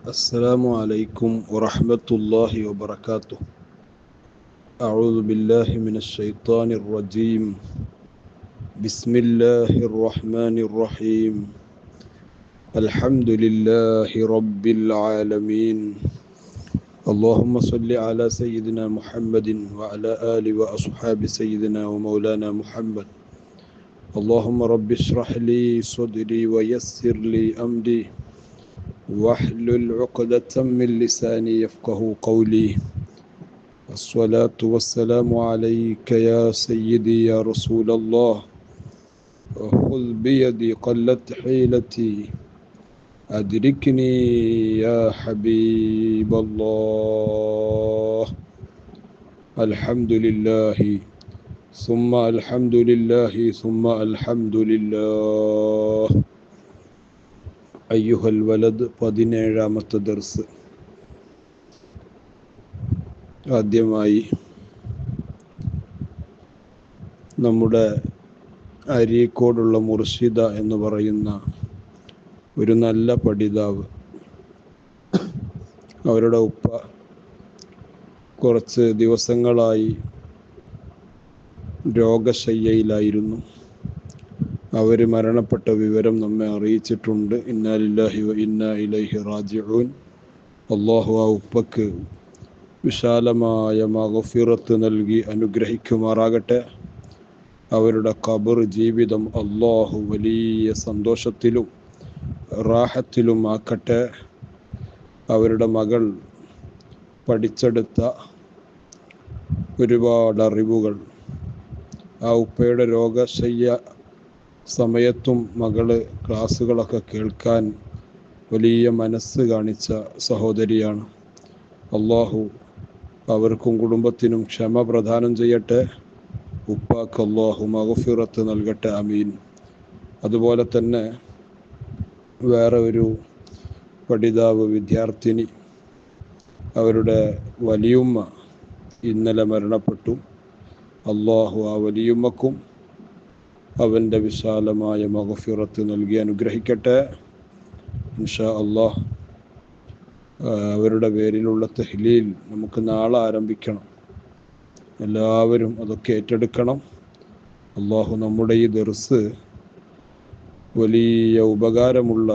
السلام عليكم ورحمة الله وبركاته. أعوذ بالله من الشيطان الرجيم. بسم الله الرحمن الرحيم. الحمد لله رب العالمين. اللهم صل على سيدنا محمد وعلى آل وأصحاب سيدنا ومولانا محمد. اللهم رب اشرح لي صدري ويسر لي أمري واحلل عقدة من لساني يفقه قولي. الصلاة والسلام عليك يا سيدي يا رسول الله. خذ بيدي قلت حيلتي أدركني يا حبيب الله. الحمد لله ثم الحمد لله ثم الحمد لله. അയ്യുഹൽ വലദ് 17ാമത്തെ ദർസ്. ആദ്യമായി നമ്മുടെ അരീക്കോടുള്ള മുർഷിദ എന്ന് പറയുന്ന ഒരു നല്ല പഠിതാവ്, അവരുടെ ഉപ്പ കുറച്ച് ദിവസങ്ങളായി രോഗശയ്യയിലായിരുന്നു. അവർ മരണപ്പെട്ട വിവരം നമ്മെ അറിയിച്ചിട്ടുണ്ട്. ഇന്നാ ലില്ലാഹി വ ഇന്നാ ഇലൈഹി റാജിഊൻ. അല്ലാഹു ആ ഉപ്പക്ക് വിശാലമായ മഗ്ഫിറത്ത് നൽകി അനുഗ്രഹിക്കുമാറാകട്ടെ. അവരുടെ ഖബർ ജീവിതം അല്ലാഹു വലിയ സന്തോഷത്തിലും റാഹത്തിലും ആക്കട്ടെ. അവരുടെ മകൾ പഠിച്ചെടുത്ത ഒരുപാട് അറിവുകൾ ആ ഉപ്പയുടെ രോഗശയ്യ സമയത്തും മകള് ക്ലാസ്സുകളൊക്കെ കേൾക്കാൻ വലിയ മനസ്സ് കാണിച്ച സഹോദരിയാണ്. അള്ളാഹു അവർക്കും കുടുംബത്തിനും ക്ഷമ പ്രദാനം ചെയ്യട്ടെ. ഉപ്പാക്ക് അള്ളാഹു മഗ്ഫിറത്ത് നൽകട്ടെ. ആമീൻ. അതുപോലെ തന്നെ വേറെ ഒരു പഠിതാവ്, വിദ്യാർത്ഥിനി, അവരുടെ വലിയുമ്മ ഇന്നലെ മരണപ്പെട്ടു. അള്ളാഹു ആ വലിയുമ്മക്കും അവൻ്റെ വിശാലമായ മഗ്ഫിറത്ത് നൽകി അനുഗ്രഹിക്കട്ടെ. ഇൻഷാ അല്ലാഹ് അവരുടെ പേരിലുള്ള തഹ്ലീൽ നമുക്ക് നാളെ ആരംഭിക്കണം. എല്ലാവരും അതൊക്കെ ഏറ്റെടുക്കണം. അള്ളാഹു നമ്മുടെ ഈ ദർസ് വലിയ ഉപകാരമുള്ള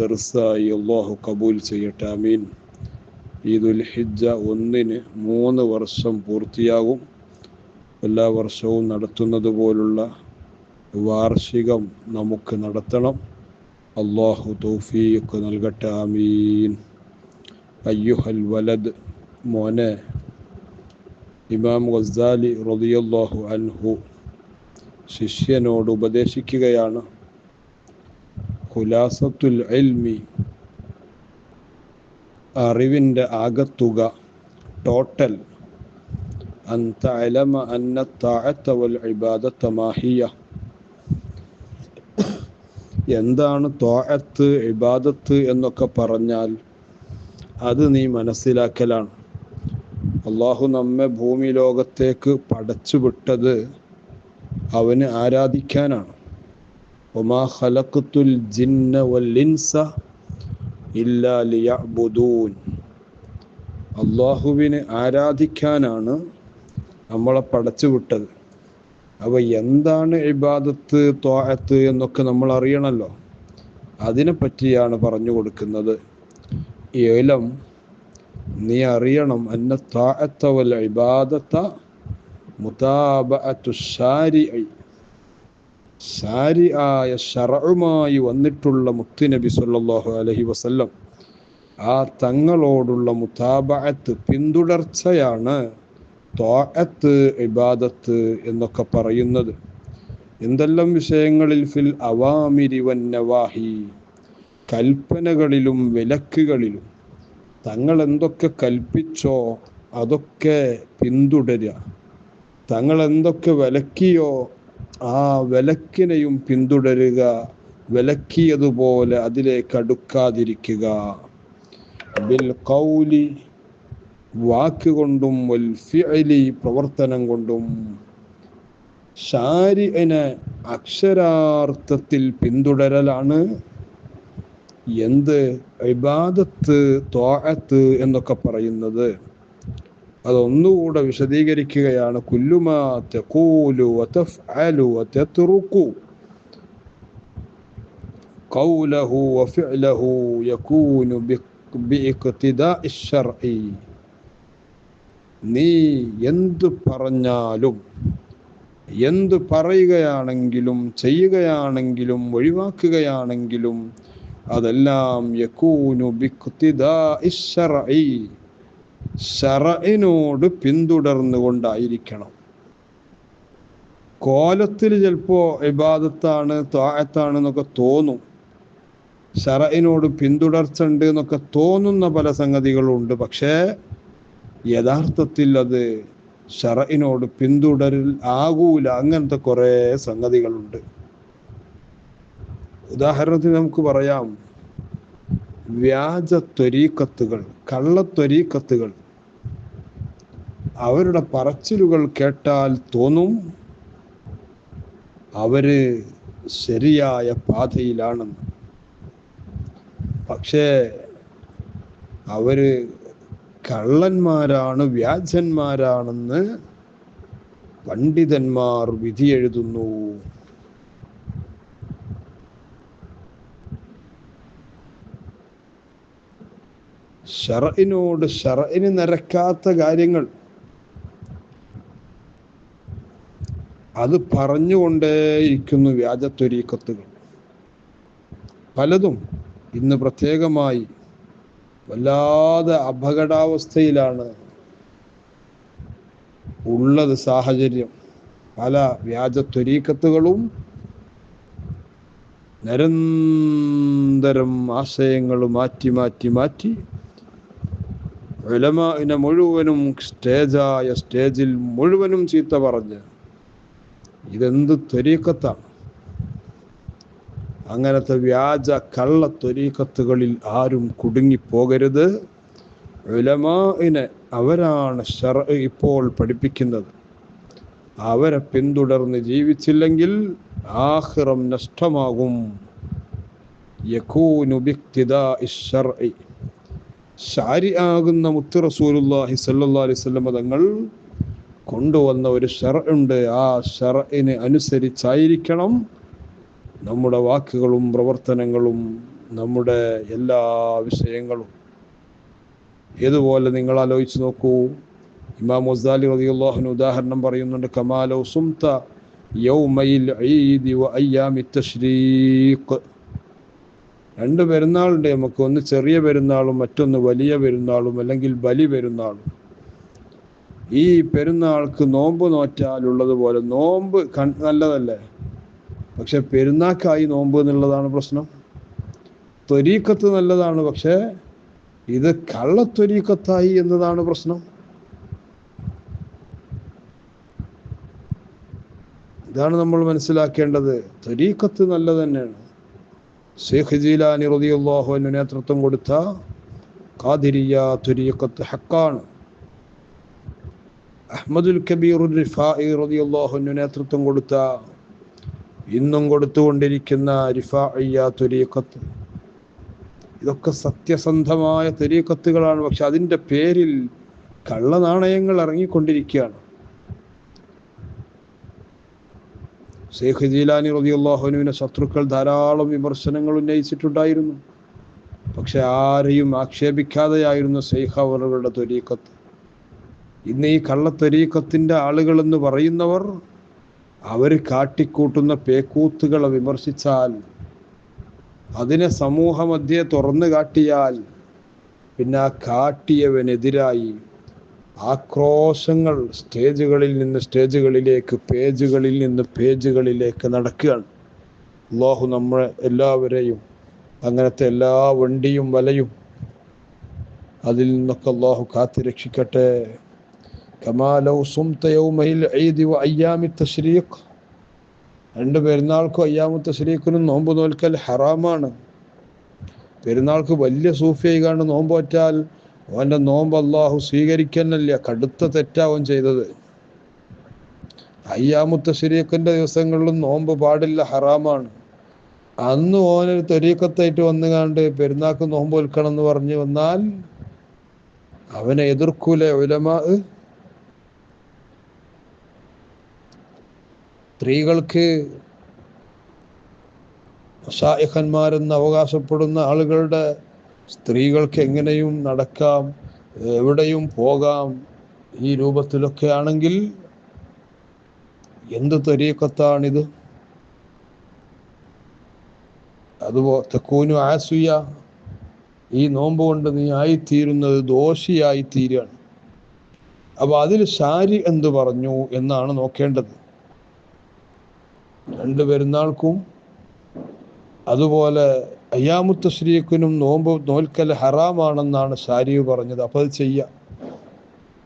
ദർസായി അള്ളാഹു കബൂൽ ചെയ്യട്ടെ. ആമീൻ. ഈദുൽ ഹിജ്ജ 1-ന് 3 വർഷം പൂർത്തിയാകും. എല്ലാ വർഷവും നടത്തുന്നത് പോലുള്ള വാർഷികം നമുക്ക് നടത്തണം. അല്ലാഹു തൗഫീഖ് നൽകട്ടെ. ആമീൻ. അയ്യുഹൽ വലദ്, മോനെ, ഇമാം ഗസ്സാലി റളിയല്ലാഹു അൻഹു ശിഷ്യനോട് ഉപദേശിക്കുകയാണ്. ഖുലാസത്തുൽ ഇൽമി, അറിവിൻ്റെ ആകത്തുക, ടോട്ടൽ, അൻ തഅലമ അന്ന തഅത വൽ ഇബാദത മാഹിയ. എന്താണ് ത്വാഅത്ത്, ഇബാദത്ത് എന്നൊക്കെ പറഞ്ഞാൽ അത് നീ മനസ്സിലാക്കലാണ്. അള്ളാഹു നമ്മെ ഭൂമി ലോകത്തേക്ക് പടച്ചു വിട്ടത് അവന് ആരാധിക്കാനാണ്. വമാ ഖലഖ്തുൽ ജിന്ന വൽ ഇൻസ ഇല്ലാ ലിയഅ്ബുദൂൻ. അള്ളാഹുവിനെ ആരാധിക്കാനാണ് നമ്മളെ പടച്ചു വിട്ടത്. അപ്പോൾ എന്താണ് ഇബാദത്ത്, ത്വാഅത്ത് എന്നൊക്കെ നമ്മൾ അറിയണമല്ലോ. അതിനെ പറ്റിയാണ് പറഞ്ഞു കൊടുക്കുന്നത്. ഇൽം, നീ അറിയണം, അന്ന ത്വാഅത്ത വൽ ഇബാദത മുതാബഅത്തു ശാരിഇ. ശാരിആയ ശറഉമായി വന്നിട്ടുള്ള മുത്തുനബി സല്ലല്ലാഹു അലൈഹി വസല്ലം, ആ തങ്ങളോടുള്ള മുതാബഅത്ത്, പിന്തുടർച്ചയാണ് ത്വാഅത്ത്, ഇബാദത്ത് എന്നൊക്കെ പറയുന്നത്. എന്തെല്ലാം വിഷയങ്ങളിൽ? ഫിൽ അവാമിരി വൻ നവാഹി, കൽപ്പനകളിലും വിലക്കുകളിലും. തങ്ങൾ എന്തൊക്കെ കൽപ്പിച്ചോ അതൊക്കെ പിന്തുടരുക. തങ്ങൾ എന്തൊക്കെ വിലക്കിയോ ആ വിലക്കിനെയും പിന്തുടരുക. വിലക്കിയതുപോലെ അതിലേക്ക് അടുക്കാതിരിക്കുക. ബിൽ ഖൗലി, വാക്കുകൊണ്ടും, വൽ ഫിഅലി, പ്രവർത്തനം കൊണ്ടും. ശാരിഅനെ അക്ഷരാർത്ഥത്തിൽ പിന്തുടരലാണ് എന്ത് ഇബാദത്ത്, ത്വാഅത്ത് എന്നൊക്കെ പറയുന്നത് അതൊന്നുകൂടെ വിശദീകരിക്കുകയാണ്. കുല്ലുമാ തഖൂലു വതഫ്അലു വതത്റുകു ഖൗലഹു വഫിഅലഹു യകൂനു ബിഇഖ്തിദാഇ ശർഇ. നീ എന്ത് പറഞ്ഞാലും, എന്ത് പറയുകയാണെങ്കിലും, ചെയ്യുകയാണെങ്കിലും, ഒഴിവാക്കുകയാണെങ്കിലും അതെല്ലാം യകൂനു ബിഇഖ്തിദാഇ ശർഇ, ശർഇനോട് പിന്തുടർന്നുകൊണ്ടായിരിക്കണം. കോലത്തിൽ ചിലപ്പോ ഇബാദത്താണ്, ത്വാഅത്താണ് എന്നൊക്കെ തോന്നും, ശർഇനോട് പിന്തുടർച്ച ഉണ്ട് എന്നൊക്കെ തോന്നുന്ന പല സംഗതികളുണ്ട്. പക്ഷേ യഥാർത്ഥത്തിൽ അത് ശർഇനോട് പിന്തുടരൽ ആകൂല. അങ്ങനത്തെ കുറെ സംഗതികളുണ്ട്. ഉദാഹരണത്തിന് നമുക്ക് പറയാം, വ്യാജ ത്വരീഖത്തുകൾ, കള്ളത്വരീഖത്തുകൾ. അവരുടെ പറച്ചിലുകൾ കേട്ടാൽ തോന്നും അവര് ശരിയായ പാതയിലാണെന്ന്. പക്ഷേ അവര് കള്ളന്മാരാണ്, വ്യാജന്മാരാണെന്ന് പണ്ഡിതന്മാർ വിധി എഴുതുന്നു. ശർഇനോട്, ശർഇന് നിരക്കാത്ത കാര്യങ്ങൾ അത് പറഞ്ഞുകൊണ്ടേയിരിക്കുന്നു വ്യാജ ത്വരീഖത്തുകൾ പലതും. ഇന്ന് പ്രത്യേകമായി വല്ലാതെ അപകടാവസ്ഥയിലാണ് ഉള്ളത് സാഹചര്യം. പല വ്യാജ ത്വരീഖത്തുകളും നിരന്തരം ആശയങ്ങൾ മാറ്റി മാറ്റി മാറ്റി ഉലമാഇനെ മുഴുവനും സ്റ്റേജിൽ മുഴുവനും ചീത്ത പറഞ്ഞ് ഇതെന്ത് ത്വരീഖത്താണ്? അങ്ങനത്തെ വ്യാജ കള്ള ത്വരീഖത്തുകളിൽ ആരും കുടുങ്ങിപ്പോകരുത്. ഉലമാഇനെ, അവരാണ് ശർഅ് ഇപ്പോൾ പഠിപ്പിക്കുന്നത്. അവരെ പിന്തുടർന്ന് ജീവിച്ചില്ലെങ്കിൽ ആഖിറം നഷ്ടമാകും. യകൂനു ബിഇഖ്തിദാഇ ശർഇ, ശാരിആകുന്ന മുത്ത് റസൂലുള്ളാഹി സ്വല്ലല്ലാഹു അലൈഹി വസല്ലം തങ്ങൾ കൊണ്ടുവന്ന ഒരു ശർഉണ്ട്. ആ ശർഇന് അനുസരിച്ചായിരിക്കണം നമ്മുടെ വാക്കുകളും പ്രവർത്തനങ്ങളും, നമ്മുടെ എല്ലാ വിഷയങ്ങളും. ഇതുപോലെ നിങ്ങൾ ആലോചിച്ച് നോക്കൂ, ഇമാം ഗസാലി റളിയല്ലാഹു അൻഹു ഉദാഹരണം പറയുന്നുണ്ട്. കമാലൗ സുംത യൗമയിൽ ഈദി വ അയ്യാമി തശ്രീഖ്. രണ്ട് പെരുന്നാളുണ്ട് നമുക്ക്, ഒന്ന് ചെറിയ പെരുന്നാളും മറ്റൊന്ന് വലിയ പെരുന്നാളും, അല്ലെങ്കിൽ ബലി പെരുന്നാളും. ഈ പെരുന്നാൾക്ക് നോമ്പ് നോറ്റാലുള്ളതുപോലെ, നോമ്പ് നല്ലതല്ലേ, പക്ഷെ പെരുന്നാക്കായി നോമ്പ് എന്നുള്ളതാണ് പ്രശ്നം. ത്വരീഖത്ത് നല്ലതാണ്, പക്ഷെ ഇത് കള്ളത്വരീഖത്തായി എന്നതാണ് പ്രശ്നം. ഇതാണ് നമ്മൾ മനസ്സിലാക്കേണ്ടത്. ത്വരീഖത്ത് നല്ലത് തന്നെയാണ്. ശൈഖ് ജീലാനി റളിയല്ലാഹു അൻഹു നേതൃത്വം കൊടുത്ത ഖാദിരിയ്യ ത്വരീഖത്ത് ഹക്കാണ്. അഹ്മദുൽ കബീർ റിഫാഇ റളിയല്ലാഹു അൻഹു നേതൃത്വം കൊടുത്ത, ഇന്നും കൊടുത്തുകൊണ്ടിരിക്കുന്ന റിഫാഇയ്യ ത്വരീഖത്ത്, ഇതൊക്കെ സത്യസന്ധമായ ത്വരീഖത്തുകളാണ്. പക്ഷെ അതിൻ്റെ പേരിൽ കള്ളനാണയങ്ങൾ ഇറങ്ങിക്കൊണ്ടിരിക്കുകയാണ്. ശൈഖ് ജീലാനി റളിയല്ലാഹു അൻഹുവിനെ ശത്രുക്കൾ ധാരാളം വിമർശനങ്ങൾ ഉന്നയിച്ചിട്ടുണ്ടായിരുന്നു. പക്ഷെ ആരെയും ആക്ഷേപിക്കാതെയായിരുന്നു ശൈഖ് അവറുകളുടെ ത്വരീഖത്ത്. ഇന്ന് ഈ കള്ളത്വരീഖത്തിൻ്റെ ആളുകൾ എന്ന് പറയുന്നവർ, അവർ കാട്ടിക്കൂട്ടുന്ന പേക്കൂത്തുകളെ വിമർശിച്ചാൽ, അതിനെ സമൂഹ മധ്യേ തുറന്നു കാട്ടിയാൽ, പിന്നെ ആ കാട്ടിയവനെതിരായി ആക്രോശങ്ങൾ സ്റ്റേജുകളിൽ നിന്ന് സ്റ്റേജുകളിലേക്ക്, പേജുകളിൽ നിന്ന് പേജുകളിലേക്ക് നടക്കുകയാണ്. അല്ലാഹു നമ്മളെ എല്ലാവരെയും അങ്ങനത്തെ എല്ലാ വണ്ടിയും വലയും അതിൽ നിന്നൊക്കെ അല്ലാഹു കാത്തുരക്ഷിക്കട്ടെ. കമാ ലൗ സുംത യൗമൽ ഈദി വ അയ്യാമി തശ്രീഖ്. രണ്ട് പെരുന്നാൾക്കും അയ്യാമു തശ്രീഖിനും നോമ്പ് നോൽക്കൽ ഹറാമാണ്. പെരുന്നാൾക്ക് വലിയ സൂഫിയായി കണ്ട് നോമ്പ് വറ്റാൽ അവൻ്റെ നോമ്പ് അല്ലാഹു സ്വീകരിക്കന്നല്ല, കടുത്ത തെറ്റാവൻ ചെയ്തത്. അയ്യാമു തശ്രീഖിൻ്റെ ദിവസങ്ങളിലും നോമ്പ് പാടില്ല, ഹറാമാണ്. അന്ന് ഓനൊരു ത്വരീഖത്തായിട്ട് വന്നുകാണ്ട് പെരുന്നാക്ക് നോമ്പ് വിൽക്കണം എന്ന് പറഞ്ഞു വന്നാൽ അവനെ എതിർക്കൂലെ ഉലമാ? സ്ത്രീകൾക്ക് മശായിഖന്മാരെന്ന് അവകാശപ്പെടുന്ന ആളുകളുടെ സ്ത്രീകൾക്ക് എങ്ങനെയും നടക്കാം, എവിടെയും പോകാം, ഈ രൂപത്തിലൊക്കെ ആണെങ്കിൽ എന്ത് ത്വരീഖത്താണിത്? അതുപോലെ തക്കൂനു ആസിയ, ഈ നോമ്പ് കൊണ്ട് നീ ആയിത്തീരുന്നത് ദോഷിയായി തീരുകയാണ്. അപ്പൊ അതിൽ ശാരി എന്ത് പറഞ്ഞു എന്നാണ് നോക്കേണ്ടത്. രണ്ട് പെരുന്നാൾക്കും അതുപോലെ അയ്യാമു തശ്രീഖിനും നോമ്പ് നോൽക്കൽ ഹറാമാണെന്നാണ് ശാരി പറഞ്ഞത്. അപ്പൊ അത് ചെയ്യാം,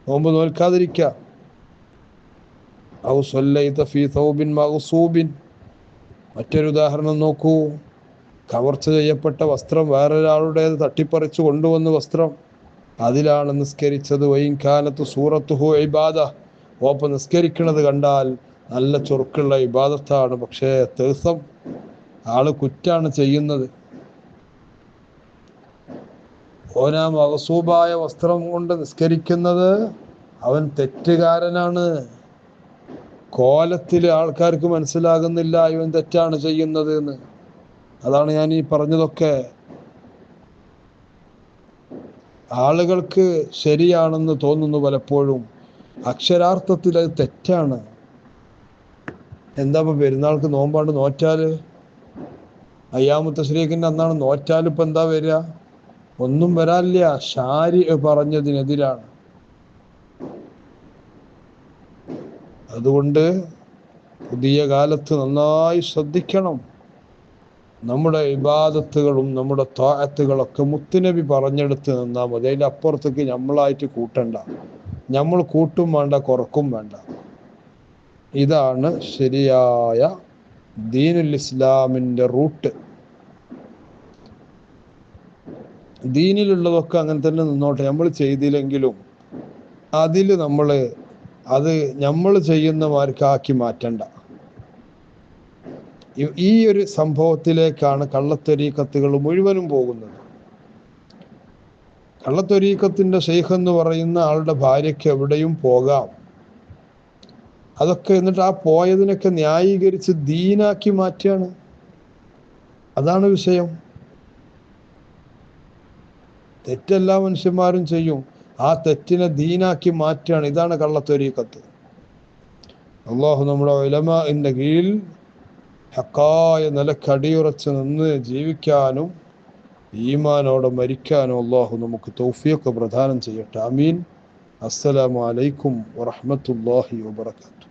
നോമ്പ് നോൽക്കാതിരിക്കാം. ഔ സ്വല്ലൈത ഫീ തൗബിൻ മഗ്സൂബിൻ, മറ്റൊരു ഉദാഹരണം നോക്കൂ. കവർച്ച ചെയ്യപ്പെട്ട വസ്ത്രം, വേറൊരാളുടേത് തട്ടിപ്പറിച്ചു കൊണ്ടുവന്ന വസ്ത്രം, അതിലാണ് നിസ്കരിച്ചത്. വൈൻ കാനത്ത് സൂറത്തുഹു ഇബാദ, ഓപ്പ നിസ്കരിക്കുന്നത് കണ്ടാൽ നല്ല ചൊറുക്കുള്ള ഇബാദത്താണ്, പക്ഷേ ദിവസം ആള് കുറ്റാണ് ചെയ്യുന്നത്. ഓനാ മഗ്സൂബായ വസ്ത്രം കൊണ്ട് നിസ്കരിക്കുന്നത് അവൻ തെറ്റുകാരനാണ്. കോലത്തിൽ ആൾക്കാർക്ക് മനസ്സിലാകുന്നില്ല ഇവൻ തെറ്റാണ് ചെയ്യുന്നത് എന്ന്. അതാണ് ഞാൻ ഈ പറഞ്ഞതൊക്കെ. ആളുകൾക്ക് ശരിയാണെന്ന് തോന്നുന്നു പലപ്പോഴും, അക്ഷരാർത്ഥത്തിൽ അത് തെറ്റാണ്. എന്താ ഇപ്പൊ പെരുന്നാൾക്ക് നോമ്പാണ്ട് നോറ്റാല്, അയ്യാമു തശ്രീഖിന്റെ അന്നാണ് നോറ്റാൽ ഇപ്പൊ എന്താ വരിക? ഒന്നും വരാനില്ല. ശാരി പറഞ്ഞതിനെതിരാണ്. അതുകൊണ്ട് പുതിയ കാലത്ത് നന്നായി ശ്രദ്ധിക്കണം. നമ്മുടെ ഇബാദത്തുകളും നമ്മുടെ ത്വാഅത്തുകളൊക്കെ മുത്തുനബി പറഞ്ഞെടുത്ത് നിന്നാൽ മതി. അതിൻ്റെ അപ്പുറത്തേക്ക് നമ്മളായിട്ട് കൂട്ടണ്ട. നമ്മൾ കൂട്ടും വേണ്ട, കുറക്കും വേണ്ട. ഇതാണ് ശരിയായ ദീനുൽ ഇസ്ലാമിൻ്റെ റൂട്ട്. ദീനിലുള്ളതൊക്കെ അങ്ങനെ തന്നെ നിന്നോട്ടെ, നമ്മൾ ചെയ്തില്ലെങ്കിലും അതിൽ നമ്മൾ ചെയ്യുന്നമാർക്കാക്കി മാറ്റണ്ട. ഈ ഒരു സംഭവത്തിലേക്കാണ് കള്ളത്വരീഖത്തുകൾ മുഴുവനും പോകുന്നത്. കള്ളത്വരീഖത്തിന്റെ ഷെയ്ഖ് എന്ന് പറയുന്ന ആളുടെ ഭാര്യയ്ക്ക് എവിടെയും പോകാം. അതൊക്കെ എന്നിട്ട് ആ പോയതിനൊക്കെ ന്യായീകരിച്ച് ദീനാക്കി മാറ്റുകയാണ്. അതാണ് വിഷയം. തെറ്റെല്ലാ മനുഷ്യന്മാരും ചെയ്യും, ആ തെറ്റിനെ ദീനാക്കി മാറ്റുകയാണ്. ഇതാണ് കള്ളത്വരീഖത്ത്. അള്ളാഹു നമ്മുടെ ഉലമാഇന്റെ കീഴിൽ ഹക്കായ നിലക്കടിയുറച്ച് നിന്ന് ജീവിക്കാനും ഈമാനോടെ മരിക്കാനും അള്ളാഹു നമുക്ക് തൗഫീഖ് പ്രദാനം ചെയ്യട്ടെ. ആമീൻ. അസ്സലാമു അലൈക്കും വറഹ്മത്തുള്ളാഹി വബറകാതുഹു.